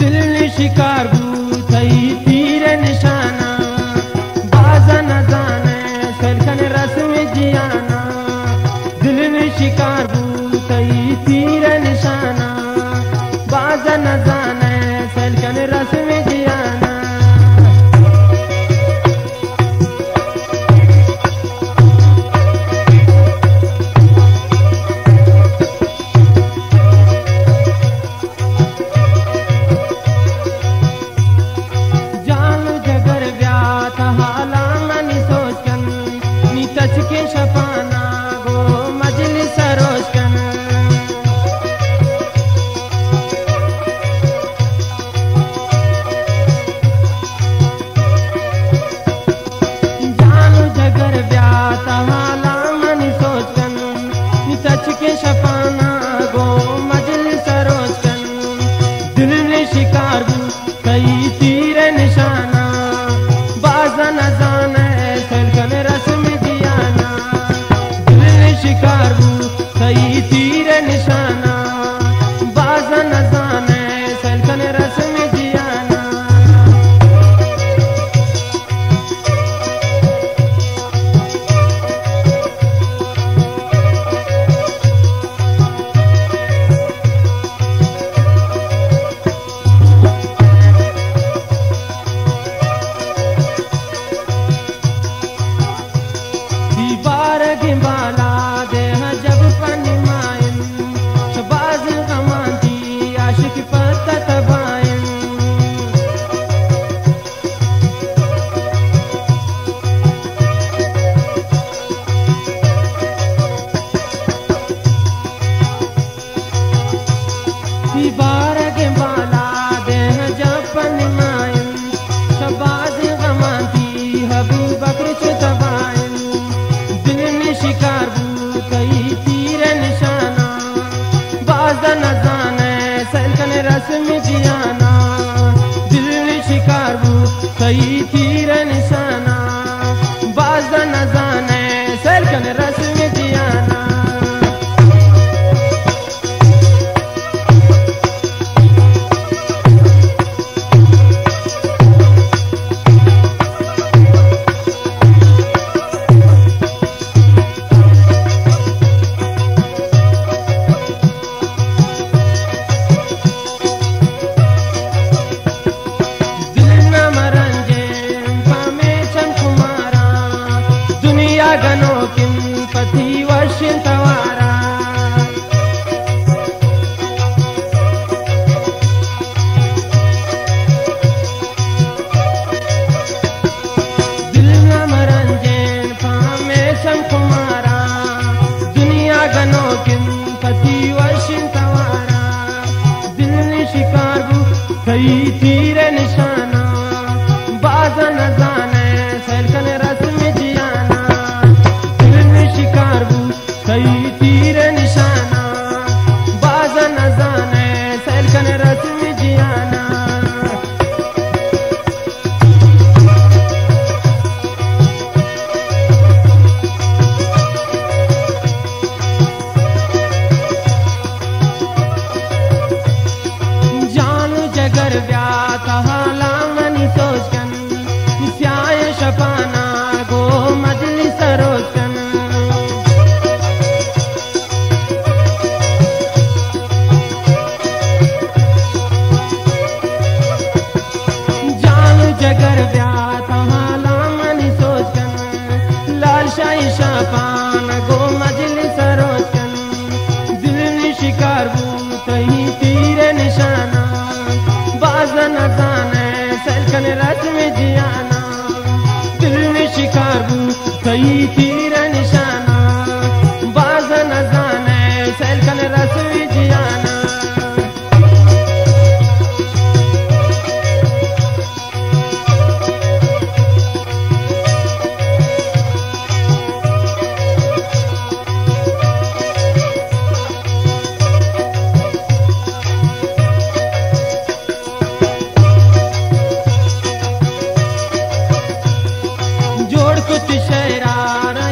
दिल ने शिकार थई तीर निशाना बाजा न जाने सलखन रस्म जियाना दिल ने शिकार थई तीर निशाना बाजा न जाने सलखन रस्म जियाना के शपाना गो मजलिस रोशन जानू जगर ब्यात हाला मन सोचन सच के शपाना गो मजलिस रोशन दिल ने शिकार कई तीर निशाना बाजा न जाने सलखन रस्म शिकार कई तीर निशाना बाजा न जाने सलखन रस्म जियाना दीवार गिंबाला जब पनमायन शबाज गमांती आशिक पत्ता तबायन दीवार के बाला दे जब पनमायन शबाज गमांती हबू बकर तबायन दिल ने शिकार कई तीर निशाना बाजा न जाने सलखन रस्म जियाना दिल ने शिकार कई तीर निशाना बाजा न जाने सलखन रस्म जियाना गनो किन पति वर्ष तवारा दिल न मरंजेन पामे सम कुमारा दुनिया गनो किन पति वर्ष तवारा दिल ने शिकार कई तीर निशाना बाजा न जाने सलखन रस्म जियाना शिकार कई तीर निशाना बाजा न जाने सलखन रस्म जियाना जानू जगर ब्यात हाला मनी सोचन स्याय शपाना गो मजलिस रोशन जगर ब्यात हाला मनी सोचन लाल शाही शापान गो मजलिस रोशन दिल ने शिकार कहीं तीर निशाना बाजा न जाने सलखन रस्म जियाना दिल ने शिकार कहीं तीर निशाना बाजा न जाने सलखन रस्म जियाना जोड़ कुछ शरारा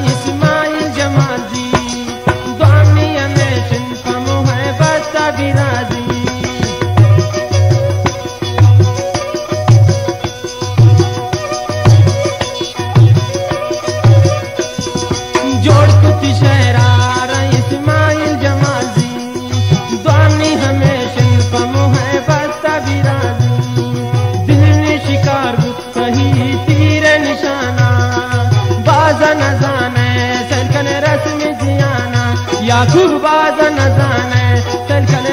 मोती शहरार इस्माइल जमाजी द्वानी हमेशा पमो है बस्ता बिराजी दिल ने शिकार सही तीर निशाना बाजा न जाने सलकन रस्म जियाना याकूब बाजा न जाने सलकन